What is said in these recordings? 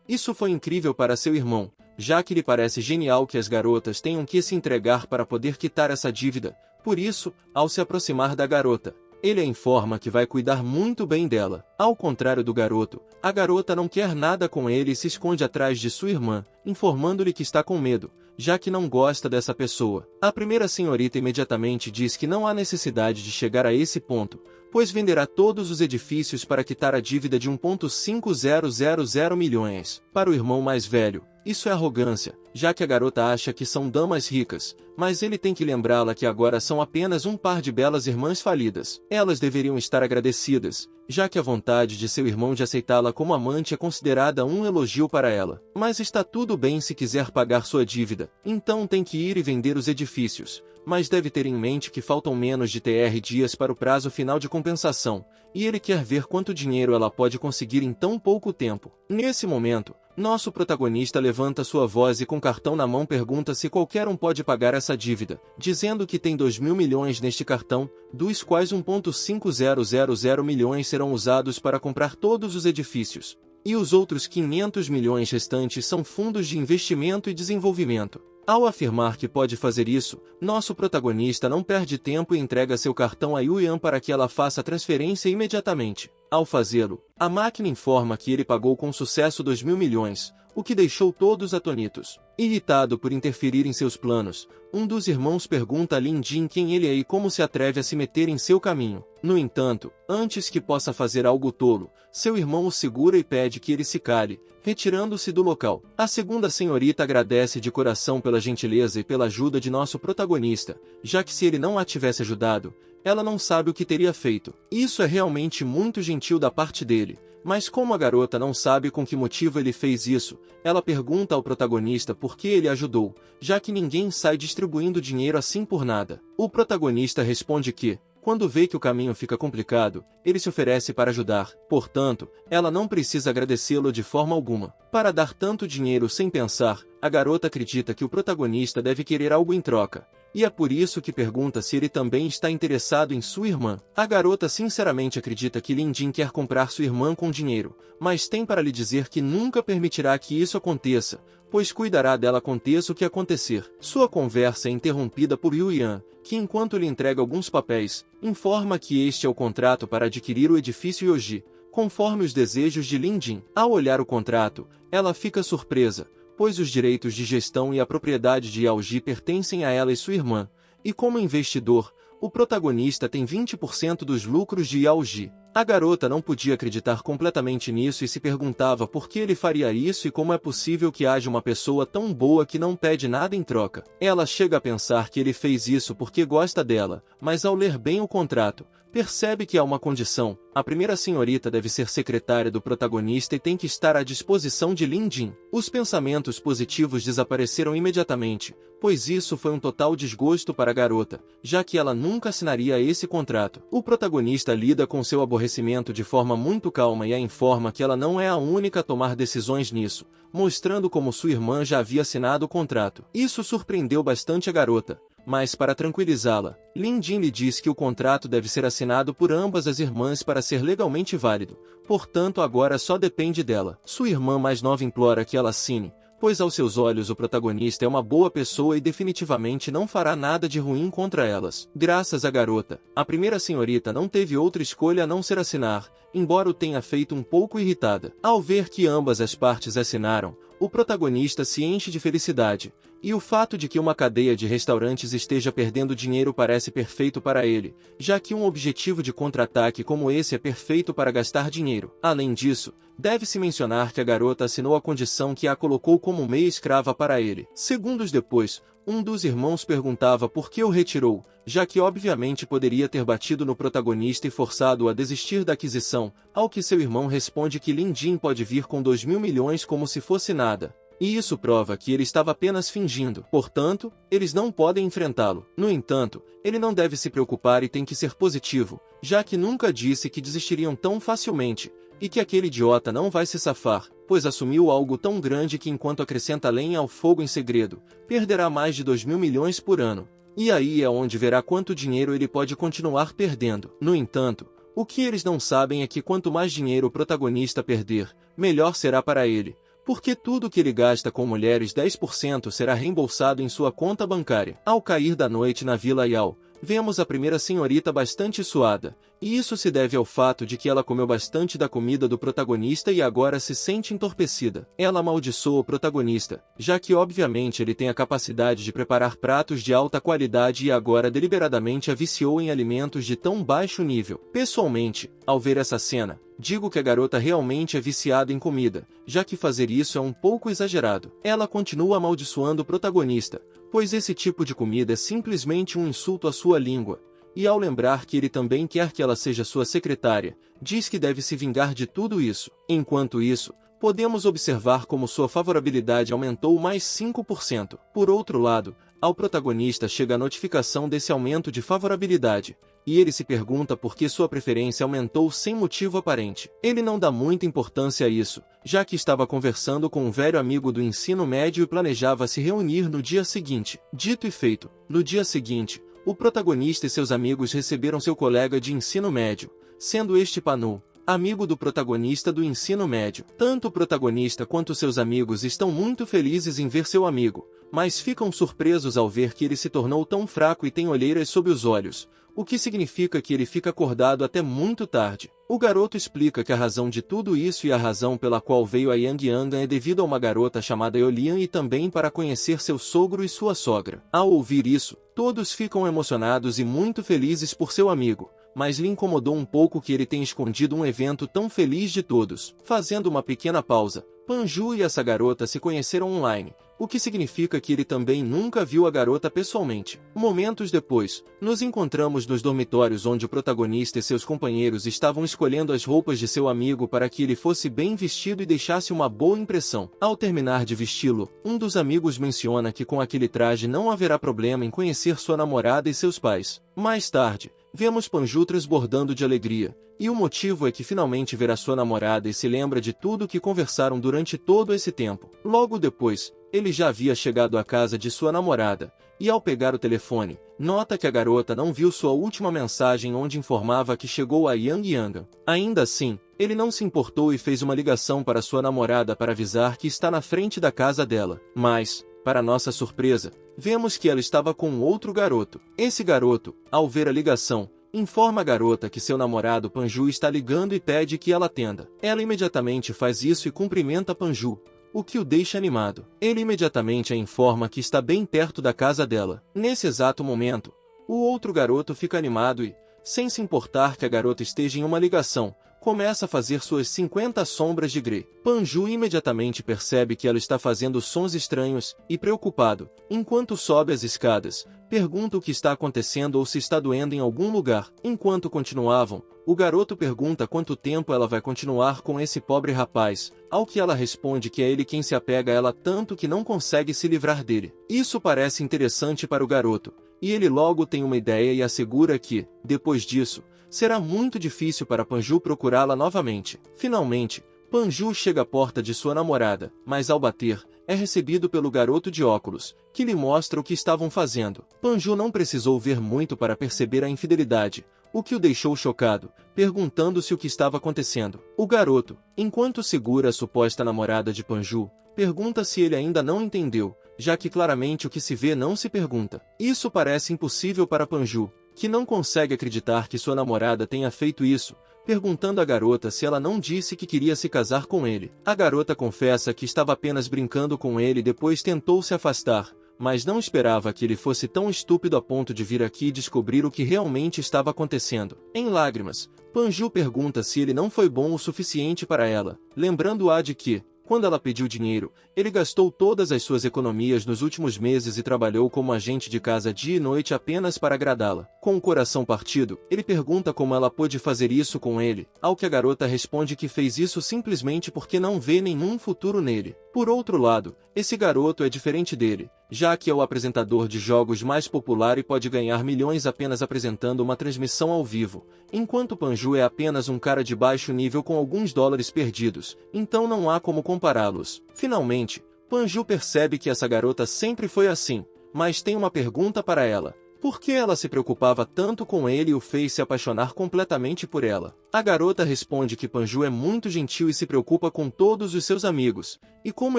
Isso foi incrível para seu irmão, já que lhe parece genial que as garotas tenham que se entregar para poder quitar essa dívida. Por isso, ao se aproximar da garota, ele a informa que vai cuidar muito bem dela. Ao contrário do garoto, a garota não quer nada com ele e se esconde atrás de sua irmã, informando-lhe que está com medo, já que não gosta dessa pessoa. A primeira senhorita imediatamente diz que não há necessidade de chegar a esse ponto, pois venderá todos os edifícios para quitar a dívida de 1,5000 milhões. Para o irmão mais velho, isso é arrogância, já que a garota acha que são damas ricas, mas ele tem que lembrá-la que agora são apenas um par de belas irmãs falidas. Elas deveriam estar agradecidas, já que a vontade de seu irmão de aceitá-la como amante é considerada um elogio para ela. Mas está tudo bem se quiser pagar sua dívida, então tem que ir e vender os edifícios. Mas deve ter em mente que faltam menos de dias para o prazo final de compensação, e ele quer ver quanto dinheiro ela pode conseguir em tão pouco tempo. Nesse momento, nosso protagonista levanta sua voz e com cartão na mão pergunta se qualquer um pode pagar essa dívida, dizendo que tem 2.000 milhões neste cartão, dos quais 1,5000 milhões serão usados para comprar todos os edifícios, e os outros 500 milhões restantes são fundos de investimento e desenvolvimento. Ao afirmar que pode fazer isso, nosso protagonista não perde tempo e entrega seu cartão a Yuyan para que ela faça a transferência imediatamente. Ao fazê-lo, a máquina informa que ele pagou com sucesso 2.000 milhões, o que deixou todos atônitos. Irritado por interferir em seus planos, um dos irmãos pergunta a Lin Jin quem ele é e como se atreve a se meter em seu caminho. No entanto, antes que possa fazer algo tolo, seu irmão o segura e pede que ele se cale, retirando-se do local. A segunda senhorita agradece de coração pela gentileza e pela ajuda de nosso protagonista, já que se ele não a tivesse ajudado, ela não sabe o que teria feito. Isso é realmente muito gentil da parte dele. Mas como a garota não sabe com que motivo ele fez isso, ela pergunta ao protagonista por que ele ajudou, já que ninguém sai distribuindo dinheiro assim por nada. O protagonista responde que, quando vê que o caminho fica complicado, ele se oferece para ajudar, portanto, ela não precisa agradecê-lo de forma alguma. Para dar tanto dinheiro sem pensar, a garota acredita que o protagonista deve querer algo em troca, e é por isso que pergunta se ele também está interessado em sua irmã. A garota sinceramente acredita que Lin Jin quer comprar sua irmã com dinheiro, mas tem para lhe dizer que nunca permitirá que isso aconteça, pois cuidará dela aconteça o que acontecer. Sua conversa é interrompida por Yuyan, que enquanto lhe entrega alguns papéis, informa que este é o contrato para adquirir o edifício Yoji, conforme os desejos de Lin Jin. Ao olhar o contrato, ela fica surpresa, pois os direitos de gestão e a propriedade de Yaoji pertencem a ela e sua irmã, e como investidor, o protagonista tem 20% dos lucros de Yaoji. A garota não podia acreditar completamente nisso e se perguntava por que ele faria isso e como é possível que haja uma pessoa tão boa que não pede nada em troca. Ela chega a pensar que ele fez isso porque gosta dela, mas ao ler bem o contrato, percebe que há uma condição: a primeira senhorita deve ser secretária do protagonista e tem que estar à disposição de Lin Jin. Os pensamentos positivos desapareceram imediatamente, pois isso foi um total desgosto para a garota, já que ela nunca assinaria esse contrato. O protagonista lida com seu aborrecimento de forma muito calma e a informa que ela não é a única a tomar decisões nisso, mostrando como sua irmã já havia assinado o contrato. Isso surpreendeu bastante a garota, mas para tranquilizá-la, Lin Jin lhe diz que o contrato deve ser assinado por ambas as irmãs para ser legalmente válido, portanto agora só depende dela. Sua irmã mais nova implora que ela assine, pois aos seus olhos o protagonista é uma boa pessoa e definitivamente não fará nada de ruim contra elas. Graças à garota, a primeira senhorita não teve outra escolha a não ser assinar, embora o tenha feito um pouco irritada. Ao ver que ambas as partes assinaram, o protagonista se enche de felicidade, e o fato de que uma cadeia de restaurantes esteja perdendo dinheiro parece perfeito para ele, já que um objetivo de contra-ataque como esse é perfeito para gastar dinheiro. Além disso, deve-se mencionar que a garota assinou a condição que a colocou como meia escrava para ele. Segundos depois, um dos irmãos perguntava por que o retirou, já que obviamente poderia ter batido no protagonista e forçado-o a desistir da aquisição, ao que seu irmão responde que Lin Jin pode vir com 2.000 milhões como se fosse nada. E isso prova que ele estava apenas fingindo, portanto, eles não podem enfrentá-lo. No entanto, ele não deve se preocupar e tem que ser positivo, já que nunca disse que desistiriam tão facilmente, e que aquele idiota não vai se safar, pois assumiu algo tão grande que enquanto acrescenta lenha ao fogo em segredo, perderá mais de 2.000 milhões por ano. E aí é onde verá quanto dinheiro ele pode continuar perdendo. No entanto, o que eles não sabem é que quanto mais dinheiro o protagonista perder, melhor será para ele, porque tudo que ele gasta com mulheres 10% será reembolsado em sua conta bancária. Ao cair da noite na Vila Yao, vemos a primeira senhorita bastante suada, e isso se deve ao fato de que ela comeu bastante da comida do protagonista e agora se sente entorpecida. Ela amaldiçoa o protagonista, já que obviamente ele tem a capacidade de preparar pratos de alta qualidade e agora deliberadamente a viciou em alimentos de tão baixo nível. Pessoalmente, ao ver essa cena, digo que a garota realmente é viciada em comida, já que fazer isso é um pouco exagerado. Ela continua amaldiçoando o protagonista, pois esse tipo de comida é simplesmente um insulto à sua língua, e ao lembrar que ele também quer que ela seja sua secretária, diz que deve se vingar de tudo isso. Enquanto isso, podemos observar como sua favorabilidade aumentou mais 5%. Por outro lado, ao protagonista chega a notificação desse aumento de favorabilidade, e ele se pergunta por que sua preferência aumentou sem motivo aparente. Ele não dá muita importância a isso, já que estava conversando com um velho amigo do ensino médio e planejava se reunir no dia seguinte. Dito e feito, no dia seguinte, o protagonista e seus amigos receberam seu colega de ensino médio, sendo este Panu, amigo do protagonista do ensino médio. Tanto o protagonista quanto seus amigos estão muito felizes em ver seu amigo, mas ficam surpresos ao ver que ele se tornou tão fraco e tem olheiras sob os olhos, o que significa que ele fica acordado até muito tarde. O garoto explica que a razão de tudo isso e a razão pela qual veio a Yangyang é devido a uma garota chamada Eolian e também para conhecer seu sogro e sua sogra. Ao ouvir isso, todos ficam emocionados e muito felizes por seu amigo, mas lhe incomodou um pouco que ele tenha escondido um evento tão feliz de todos. Fazendo uma pequena pausa, Panju e essa garota se conheceram online, o que significa que ele também nunca viu a garota pessoalmente. Momentos depois, nos encontramos nos dormitórios onde o protagonista e seus companheiros estavam escolhendo as roupas de seu amigo para que ele fosse bem vestido e deixasse uma boa impressão. Ao terminar de vesti-lo, um dos amigos menciona que com aquele traje não haverá problema em conhecer sua namorada e seus pais. Mais tarde, vemos Panju transbordando de alegria, e o motivo é que finalmente verá sua namorada e se lembra de tudo que conversaram durante todo esse tempo. Logo depois, ele já havia chegado à casa de sua namorada, e ao pegar o telefone, nota que a garota não viu sua última mensagem onde informava que chegou a Yangyang. Ainda assim, ele não se importou e fez uma ligação para sua namorada para avisar que está na frente da casa dela. Mas, para nossa surpresa, vemos que ela estava com outro garoto. Esse garoto, ao ver a ligação, informa a garota que seu namorado Panju está ligando e pede que ela atenda. Ela imediatamente faz isso e cumprimenta Panju, o que o deixa animado. Ele imediatamente a informa que está bem perto da casa dela. Nesse exato momento, o outro garoto fica animado e, sem se importar que a garota esteja em uma ligação, começa a fazer suas 50 sombras de Grey. Panju imediatamente percebe que ela está fazendo sons estranhos, e preocupado, enquanto sobe as escadas, pergunta o que está acontecendo ou se está doendo em algum lugar. Enquanto continuavam, o garoto pergunta quanto tempo ela vai continuar com esse pobre rapaz, ao que ela responde que é ele quem se apega a ela tanto que não consegue se livrar dele. Isso parece interessante para o garoto, e ele logo tem uma ideia e assegura que, depois disso, será muito difícil para Panju procurá-la novamente. Finalmente, Panju chega à porta de sua namorada, mas ao bater, é recebido pelo garoto de óculos, que lhe mostra o que estavam fazendo. Panju não precisou ver muito para perceber a infidelidade, o que o deixou chocado, perguntando-se o que estava acontecendo. O garoto, enquanto segura a suposta namorada de Panju, pergunta se ele ainda não entendeu, já que claramente o que se vê não se pergunta. Isso parece impossível para Panju, que não consegue acreditar que sua namorada tenha feito isso, perguntando à garota se ela não disse que queria se casar com ele. A garota confessa que estava apenas brincando com ele e depois tentou se afastar, mas não esperava que ele fosse tão estúpido a ponto de vir aqui e descobrir o que realmente estava acontecendo. Em lágrimas, Panju pergunta se ele não foi bom o suficiente para ela, lembrando-a de que, quando ela pediu dinheiro, ele gastou todas as suas economias nos últimos meses e trabalhou como agente de casa dia e noite apenas para agradá-la. Com o coração partido, ele pergunta como ela pôde fazer isso com ele, ao que a garota responde que fez isso simplesmente porque não vê nenhum futuro nele. Por outro lado, esse garoto é diferente dele, já que é o apresentador de jogos mais popular e pode ganhar milhões apenas apresentando uma transmissão ao vivo, enquanto Panju é apenas um cara de baixo nível com alguns dólares perdidos, então não há como compará-los. Finalmente, Panju percebe que essa garota sempre foi assim, mas tem uma pergunta para ela. Por que ela se preocupava tanto com ele e o fez se apaixonar completamente por ela? A garota responde que Panju é muito gentil e se preocupa com todos os seus amigos, e como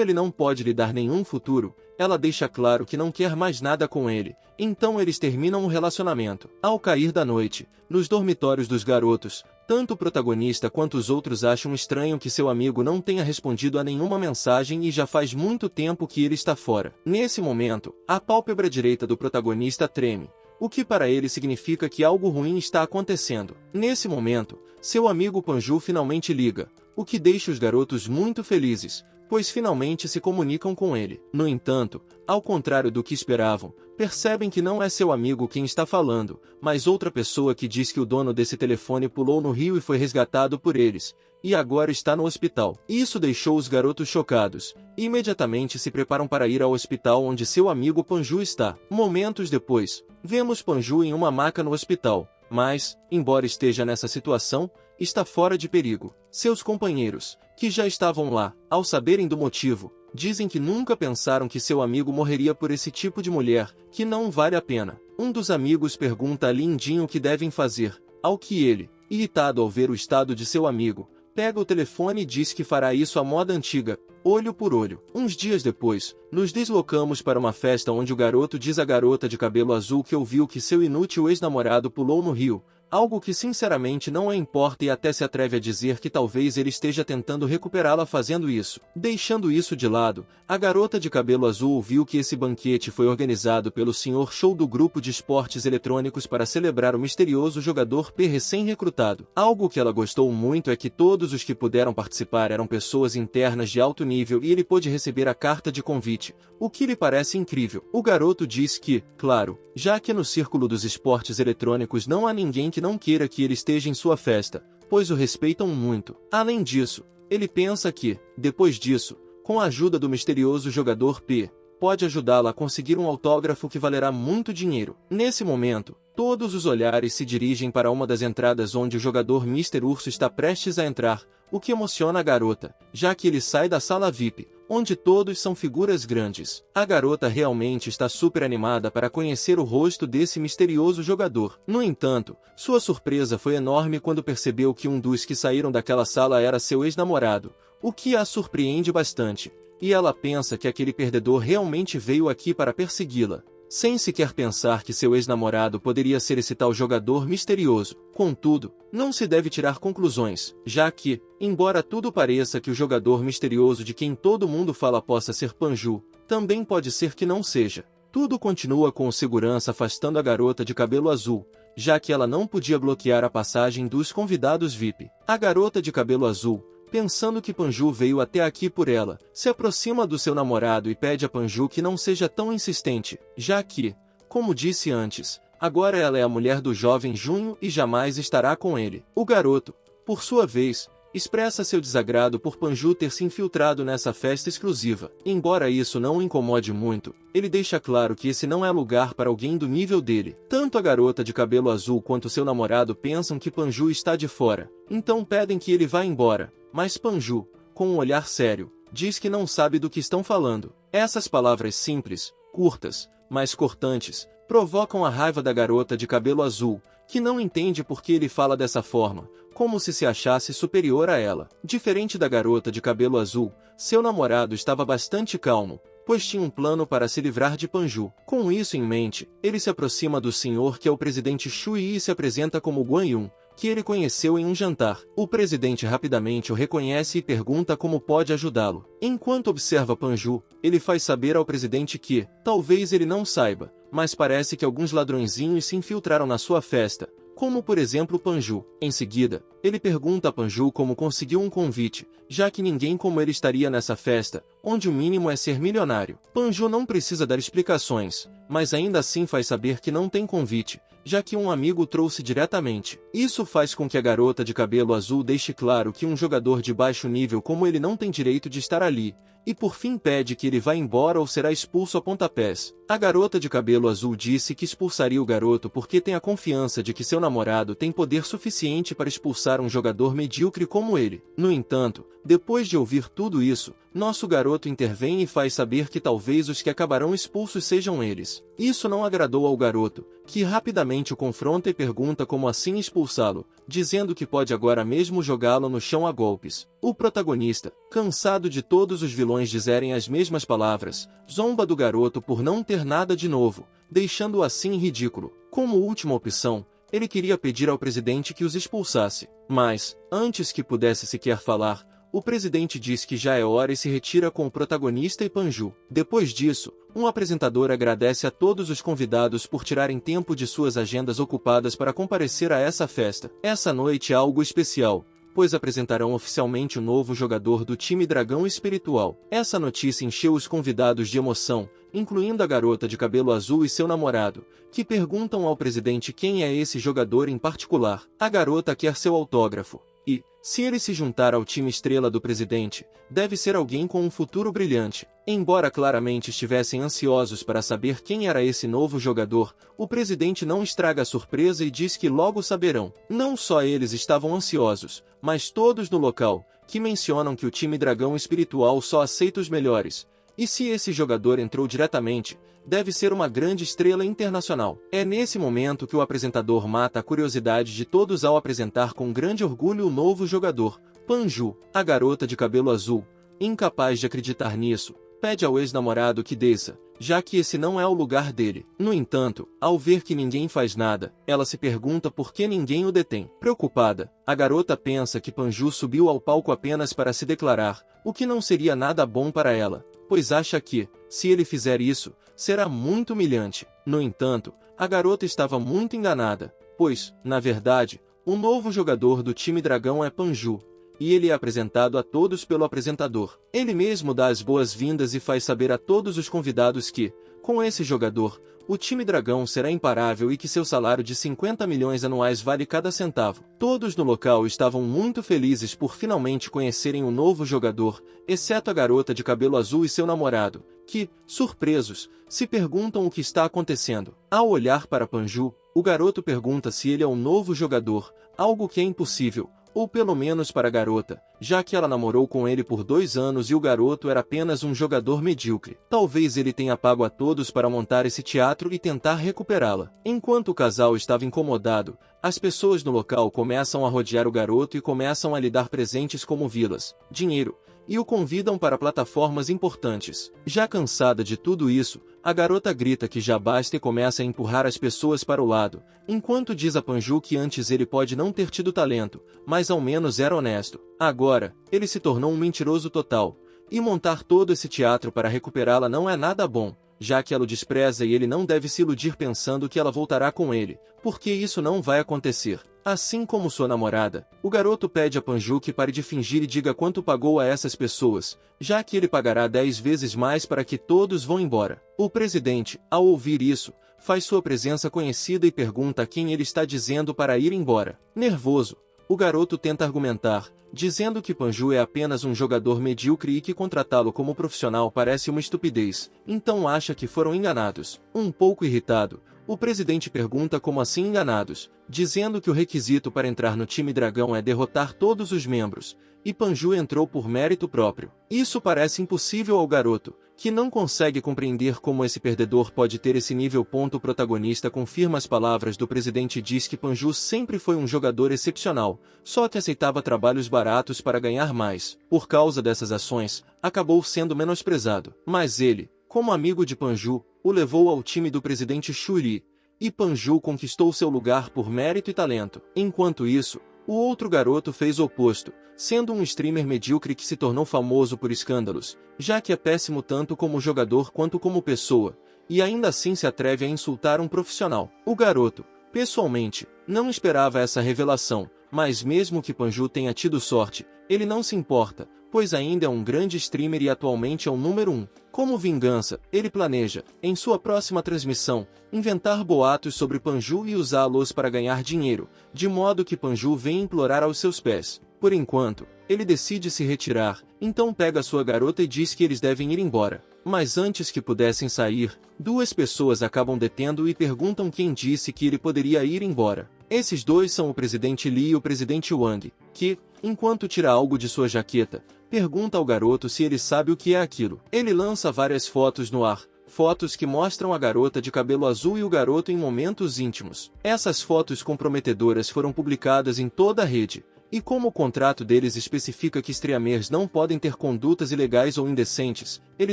ele não pode lhe dar nenhum futuro, ela deixa claro que não quer mais nada com ele, então eles terminam o relacionamento. Ao cair da noite, nos dormitórios dos garotos, tanto o protagonista quanto os outros acham estranho que seu amigo não tenha respondido a nenhuma mensagem e já faz muito tempo que ele está fora. Nesse momento, a pálpebra direita do protagonista treme, o que para ele significa que algo ruim está acontecendo. Nesse momento, seu amigo Panju finalmente liga, o que deixa os garotos muito felizes, pois finalmente se comunicam com ele. No entanto, ao contrário do que esperavam, percebem que não é seu amigo quem está falando, mas outra pessoa que diz que o dono desse telefone pulou no rio e foi resgatado por eles, e agora está no hospital. Isso deixou os garotos chocados, e imediatamente se preparam para ir ao hospital onde seu amigo Panju está. Momentos depois, vemos Panju em uma maca no hospital, mas, embora esteja nessa situação, está fora de perigo. Seus companheiros, que já estavam lá, ao saberem do motivo, dizem que nunca pensaram que seu amigo morreria por esse tipo de mulher, que não vale a pena. Um dos amigos pergunta a Lindinho o que devem fazer, ao que ele, irritado ao ver o estado de seu amigo, pega o telefone e diz que fará isso à moda antiga, olho por olho. Uns dias depois, nos deslocamos para uma festa onde o garoto diz à garota de cabelo azul que ouviu que seu inútil ex-namorado pulou no rio, algo que sinceramente não a importa e até se atreve a dizer que talvez ele esteja tentando recuperá-la fazendo isso. Deixando isso de lado, a garota de cabelo azul ouviu que esse banquete foi organizado pelo Sr. Show do grupo de esportes eletrônicos para celebrar o misterioso jogador P recém-recrutado. Algo que ela gostou muito é que todos os que puderam participar eram pessoas internas de alto nível e ele pôde receber a carta de convite, o que lhe parece incrível. O garoto diz que, claro, já que no círculo dos esportes eletrônicos não há ninguém que não queira que ele esteja em sua festa, pois o respeitam muito. Além disso, ele pensa que, depois disso, com a ajuda do misterioso jogador P, pode ajudá-la a conseguir um autógrafo que valerá muito dinheiro. Nesse momento, todos os olhares se dirigem para uma das entradas onde o jogador Mr. Urso está prestes a entrar, o que emociona a garota, já que ele sai da sala VIP, onde todos são figuras grandes. A garota realmente está super animada para conhecer o rosto desse misterioso jogador. No entanto, sua surpresa foi enorme quando percebeu que um dos que saíram daquela sala era seu ex-namorado, o que a surpreende bastante, e ela pensa que aquele perdedor realmente veio aqui para persegui-la, sem sequer pensar que seu ex-namorado poderia ser esse tal jogador misterioso. Contudo, não se deve tirar conclusões, já que, embora tudo pareça que o jogador misterioso de quem todo mundo fala possa ser Panju, também pode ser que não seja. Tudo continua com o segurança afastando a garota de cabelo azul, já que ela não podia bloquear a passagem dos convidados VIP. A garota de cabelo azul, pensando que Panju veio até aqui por ela, se aproxima do seu namorado e pede a Panju que não seja tão insistente, já que, como disse antes, agora ela é a mulher do jovem Junho e jamais estará com ele. O garoto, por sua vez, expressa seu desagrado por Panju ter se infiltrado nessa festa exclusiva. Embora isso não o incomode muito, ele deixa claro que esse não é lugar para alguém do nível dele. Tanto a garota de cabelo azul quanto seu namorado pensam que Panju está de fora, então pedem que ele vá embora. Mas Panju, com um olhar sério, diz que não sabe do que estão falando. Essas palavras simples, curtas, mas cortantes, provocam a raiva da garota de cabelo azul, que não entende por que ele fala dessa forma, como se achasse superior a ela. Diferente da garota de cabelo azul, seu namorado estava bastante calmo, pois tinha um plano para se livrar de Panju. Com isso em mente, ele se aproxima do senhor que é o presidente Shui e se apresenta como Guan Yun, que ele conheceu em um jantar. O presidente rapidamente o reconhece e pergunta como pode ajudá-lo. Enquanto observa Panju, ele faz saber ao presidente que, talvez ele não saiba, mas parece que alguns ladrõezinhos se infiltraram na sua festa, como por exemplo Panju. Em seguida, ele pergunta a Panju como conseguiu um convite, já que ninguém como ele estaria nessa festa, onde o mínimo é ser milionário. Panju não precisa dar explicações, mas ainda assim faz saber que não tem convite, já que um amigo o trouxe diretamente. Isso faz com que a garota de cabelo azul deixe claro que um jogador de baixo nível como ele não tem direito de estar ali, e por fim pede que ele vá embora ou será expulso a pontapés. A garota de cabelo azul disse que expulsaria o garoto porque tem a confiança de que seu namorado tem poder suficiente para expulsar um jogador medíocre como ele. No entanto, depois de ouvir tudo isso, nosso garoto intervém e faz saber que talvez os que acabarão expulsos sejam eles. Isso não agradou ao garoto, que rapidamente o confronta e pergunta como assim expulsá-lo, dizendo que pode agora mesmo jogá-lo no chão a golpes. O protagonista, cansado de todos os vilões dizerem as mesmas palavras, zomba do garoto por não ter nada de novo, deixando-o assim ridículo. Como última opção, ele queria pedir ao presidente que os expulsasse. Mas, antes que pudesse sequer falar, o presidente diz que já é hora e se retira com o protagonista e Panju. Depois disso, um apresentador agradece a todos os convidados por tirarem tempo de suas agendas ocupadas para comparecer a essa festa. Essa noite é algo especial, pois apresentarão oficialmente o novo jogador do time Dragão Espiritual. Essa notícia encheu os convidados de emoção, incluindo a garota de cabelo azul e seu namorado, que perguntam ao presidente quem é esse jogador em particular. A garota quer seu autógrafo. E, se ele se juntar ao time estrela do presidente, deve ser alguém com um futuro brilhante. Embora claramente estivessem ansiosos para saber quem era esse novo jogador, o presidente não estraga a surpresa e diz que logo saberão. Não só eles estavam ansiosos, mas todos no local, que mencionam que o time Dragão Espiritual só aceita os melhores. E se esse jogador entrou diretamente, deve ser uma grande estrela internacional. É nesse momento que o apresentador mata a curiosidade de todos ao apresentar com grande orgulho o novo jogador, Panju. A garota de cabelo azul, incapaz de acreditar nisso, pede ao ex-namorado que desça, já que esse não é o lugar dele. No entanto, ao ver que ninguém faz nada, ela se pergunta por que ninguém o detém. Preocupada, a garota pensa que Panju subiu ao palco apenas para se declarar, o que não seria nada bom para ela, pois acha que, se ele fizer isso, será muito humilhante. No entanto, a garota estava muito enganada, pois, na verdade, o novo jogador do time Dragão é Panju, e ele é apresentado a todos pelo apresentador. Ele mesmo dá as boas-vindas e faz saber a todos os convidados que, com esse jogador, o time Dragão será imparável e que seu salário de 50 milhões anuais vale cada centavo. Todos no local estavam muito felizes por finalmente conhecerem o novo jogador, exceto a garota de cabelo azul e seu namorado, que, surpresos, se perguntam o que está acontecendo. Ao olhar para Panju, o garoto pergunta se ele é o novo jogador, algo que é impossível, ou pelo menos para a garota, já que ela namorou com ele por 2 anos e o garoto era apenas um jogador medíocre. Talvez ele tenha pago a todos para montar esse teatro e tentar recuperá-la. Enquanto o casal estava incomodado, as pessoas no local começam a rodear o garoto e começam a lhe dar presentes como vilas, dinheiro, e o convidam para plataformas importantes. Já cansada de tudo isso, a garota grita que já basta e começa a empurrar as pessoas para o lado, enquanto diz a Panju que antes ele pode não ter tido talento, mas ao menos era honesto. Agora, ele se tornou um mentiroso total, e montar todo esse teatro para recuperá-la não é nada bom, já que ela o despreza e ele não deve se iludir pensando que ela voltará com ele, porque isso não vai acontecer. Assim como sua namorada, o garoto pede a Panju que pare de fingir e diga quanto pagou a essas pessoas, já que ele pagará 10 vezes mais para que todos vão embora. O presidente, ao ouvir isso, faz sua presença conhecida e pergunta a quem ele está dizendo para ir embora. Nervoso, o garoto tenta argumentar, dizendo que Panju é apenas um jogador medíocre e que contratá-lo como profissional parece uma estupidez, então acha que foram enganados. Um pouco irritado, o presidente pergunta como assim enganados, dizendo que o requisito para entrar no time Dragão é derrotar todos os membros, e Panju entrou por mérito próprio. Isso parece impossível ao garoto, que não consegue compreender como esse perdedor pode ter esse nível. O protagonista confirma as palavras do presidente e diz que Panju sempre foi um jogador excepcional, só que aceitava trabalhos baratos para ganhar mais. Por causa dessas ações, acabou sendo menosprezado. Mas ele, como amigo de Panju, o levou ao time do presidente Shuri, e Panju conquistou seu lugar por mérito e talento. Enquanto isso, o outro garoto fez o oposto, sendo um streamer medíocre que se tornou famoso por escândalos, já que é péssimo tanto como jogador quanto como pessoa, e ainda assim se atreve a insultar um profissional. O garoto, pessoalmente, não esperava essa revelação, mas mesmo que Panju tenha tido sorte, ele não se importa, pois ainda é um grande streamer e atualmente é o número 1. Como vingança, ele planeja, em sua próxima transmissão, inventar boatos sobre Panju e usá-los para ganhar dinheiro, de modo que Panju venha implorar aos seus pés. Por enquanto, ele decide se retirar, então pega sua garota e diz que eles devem ir embora. Mas antes que pudessem sair, duas pessoas acabam detendo e perguntam quem disse que ele poderia ir embora. Esses dois são o presidente Lee e o presidente Wang, que, enquanto tira algo de sua jaqueta, pergunta ao garoto se ele sabe o que é aquilo. Ele lança várias fotos no ar, fotos que mostram a garota de cabelo azul e o garoto em momentos íntimos. Essas fotos comprometedoras foram publicadas em toda a rede. E como o contrato deles especifica que streamers não podem ter condutas ilegais ou indecentes, ele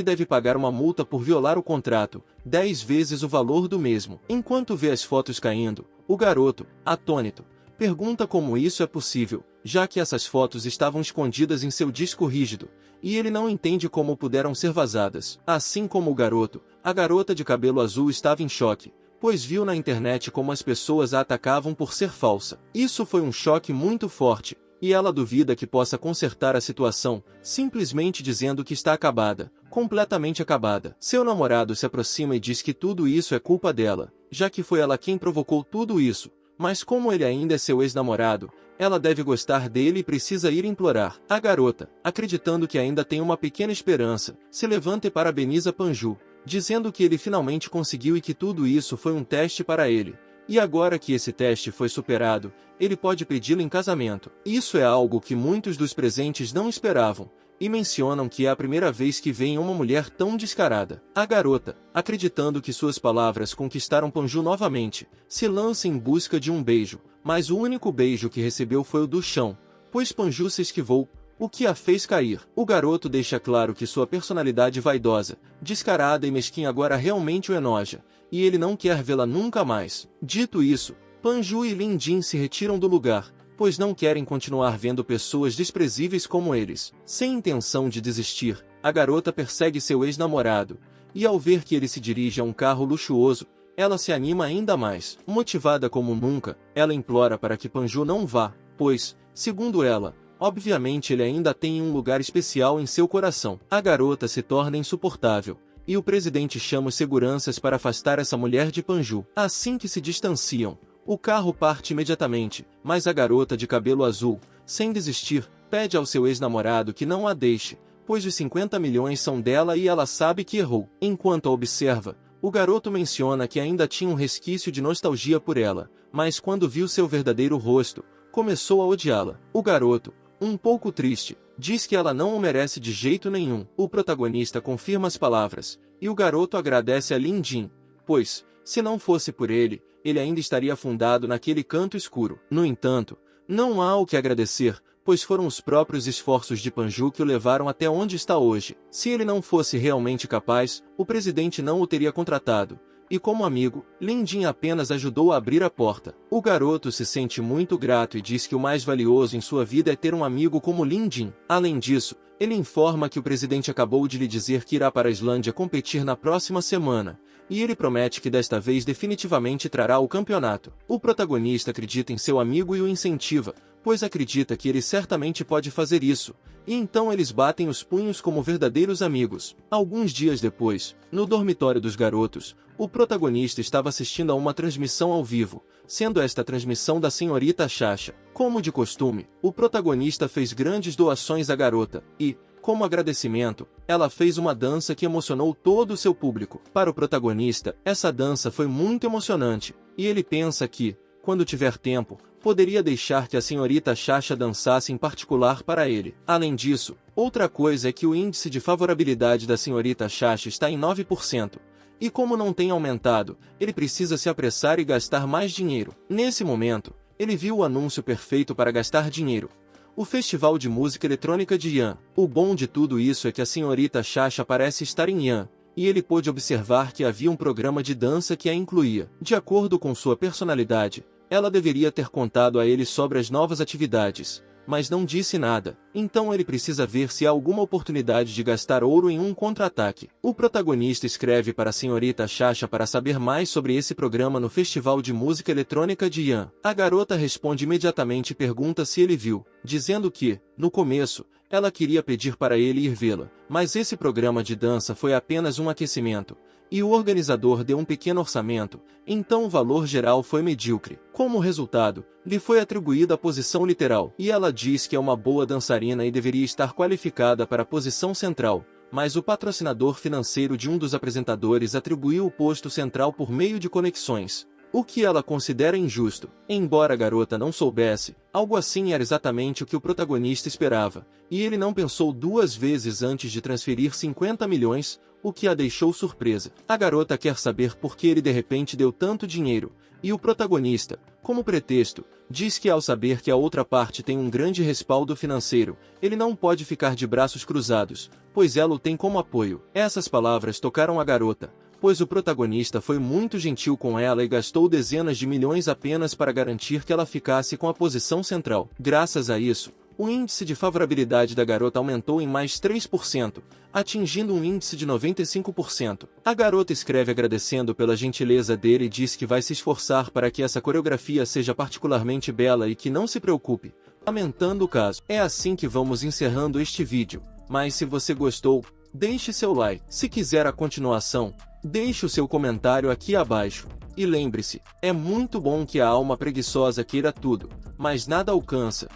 deve pagar uma multa por violar o contrato, 10 vezes o valor do mesmo. Enquanto vê as fotos caindo, o garoto, atônito, pergunta como isso é possível, já que essas fotos estavam escondidas em seu disco rígido, e ele não entende como puderam ser vazadas. Assim como o garoto, a garota de cabelo azul estava em choque, pois viu na internet como as pessoas a atacavam por ser falsa. Isso foi um choque muito forte, e ela duvida que possa consertar a situação, simplesmente dizendo que está acabada, completamente acabada. Seu namorado se aproxima e diz que tudo isso é culpa dela, já que foi ela quem provocou tudo isso, mas como ele ainda é seu ex-namorado, ela deve gostar dele e precisa ir implorar. A garota, acreditando que ainda tem uma pequena esperança, se levanta e parabeniza Panju, dizendo que ele finalmente conseguiu e que tudo isso foi um teste para ele. E agora que esse teste foi superado, ele pode pedi-la em casamento. Isso é algo que muitos dos presentes não esperavam, e mencionam que é a primeira vez que veem uma mulher tão descarada. A garota, acreditando que suas palavras conquistaram Panju novamente, se lança em busca de um beijo, mas o único beijo que recebeu foi o do chão, pois Panju se esquivou, o que a fez cair. O garoto deixa claro que sua personalidade vaidosa, descarada e mesquinha agora realmente o enoja, e ele não quer vê-la nunca mais. Dito isso, Panju e Lin Jin se retiram do lugar, pois não querem continuar vendo pessoas desprezíveis como eles. Sem intenção de desistir, a garota persegue seu ex-namorado, e ao ver que ele se dirige a um carro luxuoso, ela se anima ainda mais. Motivada como nunca, ela implora para que Panju não vá, pois, segundo ela, obviamente ele ainda tem um lugar especial em seu coração. A garota se torna insuportável, e o presidente chama os seguranças para afastar essa mulher de Panju. Assim que se distanciam, o carro parte imediatamente, mas a garota de cabelo azul, sem desistir, pede ao seu ex-namorado que não a deixe, pois os 50 milhões são dela e ela sabe que errou. Enquanto a observa, o garoto menciona que ainda tinha um resquício de nostalgia por ela, mas quando viu seu verdadeiro rosto, começou a odiá-la. O garoto, um pouco triste, diz que ela não o merece de jeito nenhum. O protagonista confirma as palavras, e o garoto agradece a Lin Jin, pois, se não fosse por ele, ele ainda estaria afundado naquele canto escuro. No entanto, não há o que agradecer, pois foram os próprios esforços de Panju que o levaram até onde está hoje. Se ele não fosse realmente capaz, o presidente não o teria contratado, e como amigo, Lin Jin apenas ajudou a abrir a porta. O garoto se sente muito grato e diz que o mais valioso em sua vida é ter um amigo como Lin Jin. Além disso, ele informa que o presidente acabou de lhe dizer que irá para a Islândia competir na próxima semana, e ele promete que desta vez definitivamente trará o campeonato. O protagonista acredita em seu amigo e o incentiva, pois acredita que ele certamente pode fazer isso, e então eles batem os punhos como verdadeiros amigos. Alguns dias depois, no dormitório dos garotos, o protagonista estava assistindo a uma transmissão ao vivo, sendo esta a transmissão da senhorita Chacha. Como de costume, o protagonista fez grandes doações à garota, e, como agradecimento, ela fez uma dança que emocionou todo o seu público. Para o protagonista, essa dança foi muito emocionante, e ele pensa que, quando tiver tempo, poderia deixar que a senhorita Chacha dançasse em particular para ele. Além disso, outra coisa é que o índice de favorabilidade da senhorita Chacha está em 9%. E como não tem aumentado, ele precisa se apressar e gastar mais dinheiro. Nesse momento, ele viu o anúncio perfeito para gastar dinheiro. O Festival de Música Eletrônica de Yan. O bom de tudo isso é que a senhorita Chacha parece estar em Yan, e ele pôde observar que havia um programa de dança que a incluía. De acordo com sua personalidade, ela deveria ter contado a ele sobre as novas atividades, mas não disse nada, então ele precisa ver se há alguma oportunidade de gastar ouro em um contra-ataque. O protagonista escreve para a senhorita Chacha para saber mais sobre esse programa no Festival de Música Eletrônica de Yan. A garota responde imediatamente e pergunta se ele viu, dizendo que, no começo, Ela queria pedir para ele ir vê-la, mas esse programa de dança foi apenas um aquecimento, e o organizador deu um pequeno orçamento, então o valor geral foi medíocre. Como resultado, lhe foi atribuída a posição literal, e ela diz que é uma boa dançarina e deveria estar qualificada para a posição central, mas o patrocinador financeiro de um dos apresentadores atribuiu o posto central por meio de conexões, o que ela considera injusto. Embora a garota não soubesse, algo assim era exatamente o que o protagonista esperava, e ele não pensou duas vezes antes de transferir 50 milhões, o que a deixou surpresa. A garota quer saber por que ele de repente deu tanto dinheiro, e o protagonista, como pretexto, diz que ao saber que a outra parte tem um grande respaldo financeiro, ele não pode ficar de braços cruzados, pois ela o tem como apoio. Essas palavras tocaram a garota, pois o protagonista foi muito gentil com ela e gastou dezenas de milhões apenas para garantir que ela ficasse com a posição central. Graças a isso, o índice de favorabilidade da garota aumentou em mais 3%, atingindo um índice de 95%. A garota escreve agradecendo pela gentileza dele e diz que vai se esforçar para que essa coreografia seja particularmente bela e que não se preocupe, lamentando o caso. É assim que vamos encerrando este vídeo, mas se você gostou, deixe seu like. Se quiser a continuação, deixe o seu comentário aqui abaixo. E lembre-se, é muito bom que a alma preguiçosa queira tudo, mas nada alcança.